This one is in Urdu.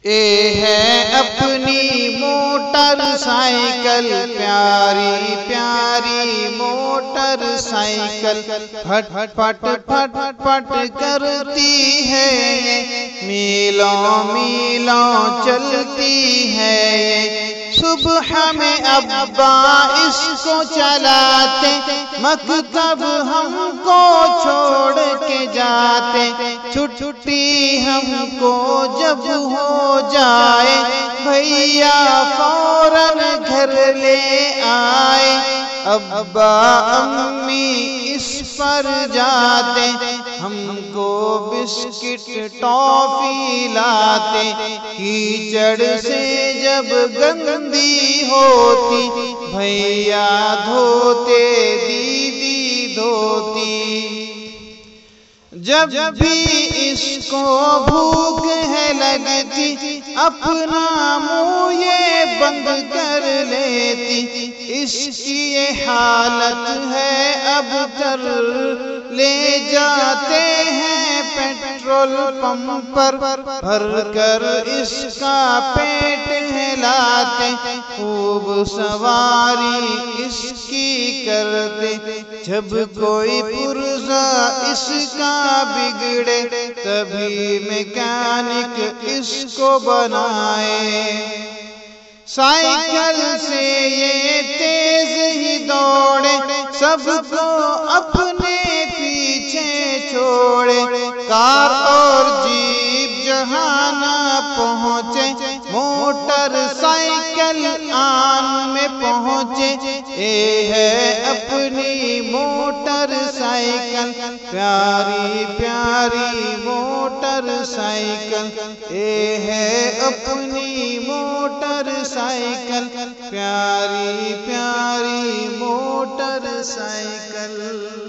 اے ہے اپنی موٹر سائیکل، پیاری پیاری موٹر سائیکل، پھٹ پھٹ پھٹ پھٹ کرتی ہے، میلوں میلوں چلتی ہے۔ صبح میں ابا اس کو چلاتے، مکتب ہم کو چھوڑ کے جاتے، چھٹی ہم کو جب ہو جائے، بھیا فوراً گھر لے آئے۔ ابا امی اس پر جاتے، ہم کو بسکٹ ٹافی لاتے، کیچڑ سے جب گندی ہوتی، بھیا دھوتے دیدی دھوتی۔ جب بھی اس کو بھوک ہے لگتی، اپنا منہ یہ بند کر لیتی، اس کی یہ حالت ہے اب تر۔ لے جاتے ہیں پیٹرول پمپ پر، بھر کر اس کا پیٹ ہلاتے، خوب سواری اس کی کرتے، جب کوئی پرزہ اس کا بگڑے، تبھی میکینک اس کو بنائے۔ سائیکل سے یہ تیز ہی دوڑے، سب کو اپنے پیچھے چھوڑے، کار اور جیپ جہاں نہ پہنچے، موٹر سائیکل آن میں پہنچے۔ اے ہے اپنی موٹر سائیکل، پیاری پیاری موٹر سائیکل، اے ہے اپنی موٹر سائیکل، پیاری پیاری موٹر سائیکل۔